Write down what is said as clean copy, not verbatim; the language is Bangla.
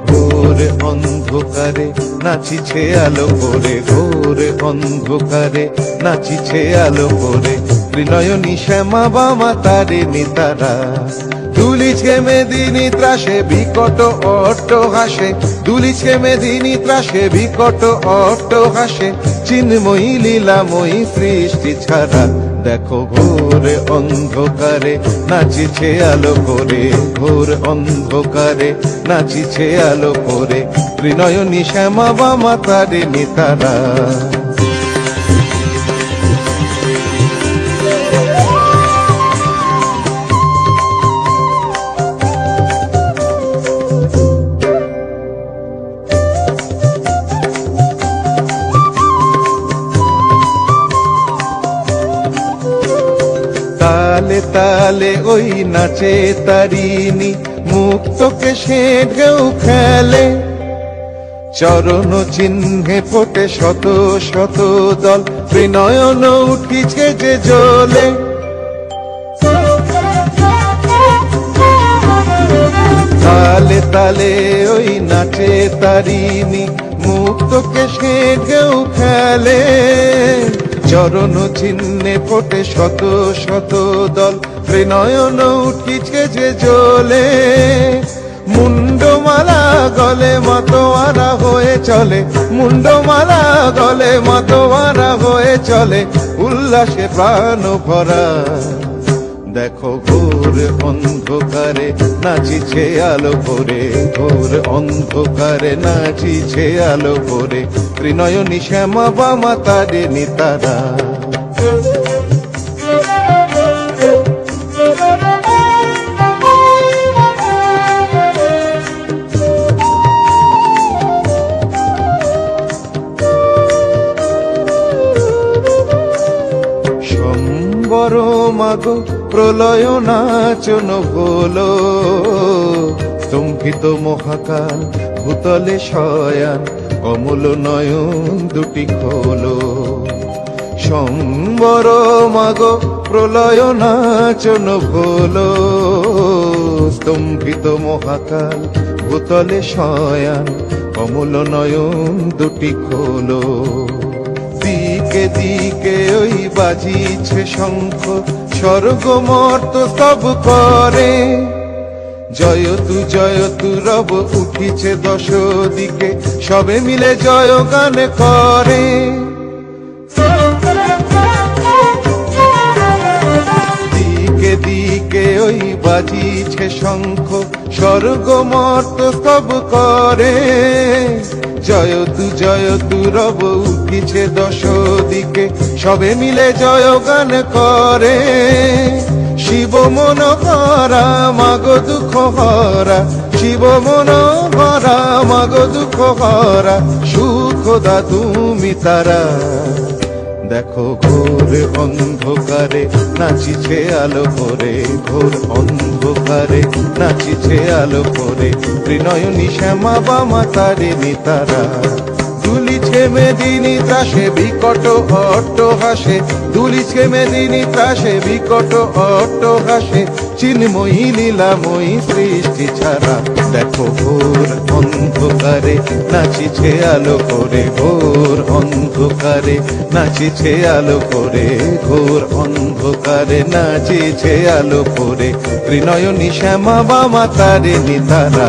ঘোর অন্ধকারে নাচিছে আলো করে, ঘোর অন্ধকারে নাচিছে আলো করে, ত্রিনয়নী শ্যামা বামা তারিণী তারা। দুলিছে মেদিনী ত্রাসে বিকট অট্ট হাসে, দুলিছে মেদিনী ত্রাসে বিকট অট্ট হাসে, চিন্ময়ী লীলাময়ী সৃষ্টি ছাড়া। দেখো ঘোর অন্ধকারে নাচিছে আলো করে, ঘোর অন্ধকারে নাচিছে আলো করে, ত্রিনয়নী শ্যামা বামা তারিণী তারা। তালে তালে ওই নাচে তারিণী, মুক্তকে সে ঢেউ খেলে, চরণ চিহ্নে ফোটে শত শত দল, ত্রিনয়ন উঠিছে যে জ্বলে। তালে তালে ওই নাচে তারিণী, মুক্তকে সে ঢেউ খেলে, চরণ চিহ্নে ফোটে শত শত দল, ত্রিনয়ন উঠিছে যে জ্বলে। মুন্ডমালা গলে মাতোয়ারা হয়ে চলে, মুন্ডমালা গলে মাতোয়ারা হয়ে চলে, উল্লাসে প্রাণ ভরা। দেখো ঘোর অন্ধকারে নাচিছে আলো করে, ঘোর অন্ধকারে নাচিছে আলো করে, ত্রিনয়নী শ্যামা বামা তারিণী তারা। সম্বর মাগো প্রলয় নাচন হলো, স্তম্ভিত মহাকাল ভূতলে শয়ান, কমল নয়ন দুটি খোলো। সম্বর মাগো প্রলয় নাচন হলো, স্তম্ভিত মহাকাল ভূতলে শয়ান, কমল নয়ন দুটি খোলো। দিকে দিকে ওই বাজিছে শঙ্খ, স্বর্গ মর্ত সব করে, জয়তু রব উঠিছে দশ দিকে, সবে মিলে জয় গান করে। দিকে দিকে ওই বাজিছে শঙ্খ, স্বর্গ মর্ত সব করে, জয়তু রব উঠিছে দশ দিকে, সবে মিলে জয় গান করে। শিব মন হরা মাগো দুঃখ হরা, শিব মন হরা মাগো দুঃখ হরা, সুখ দা তুমি তারা। দেখো ঘোর অন্ধকারে নাচিছে আলো করে, ঘোর অন্ধকারে নাচিছে আলো করে, ত্রিনয়নী শ্যামা বামা তারিণী তারা। দুলিছে মেদিনী ত্রাসে বিকট অট্ট হাসে, দুলিছে মেদিনী ত্রাসে বিকট অট্ট হাসে, চিন্ময়ী লীলাময়ী সৃষ্টি ছাড়া। দেখো ঘোর অন্ধকারে নাচিছে আলো করে, ঘোর অন্ধকারে নাচিছে আলো করে, ঘোর অন্ধকারে নাচিছে আলো করে, ত্রিনয়নী শ্যামা বামা তারিণী তারা।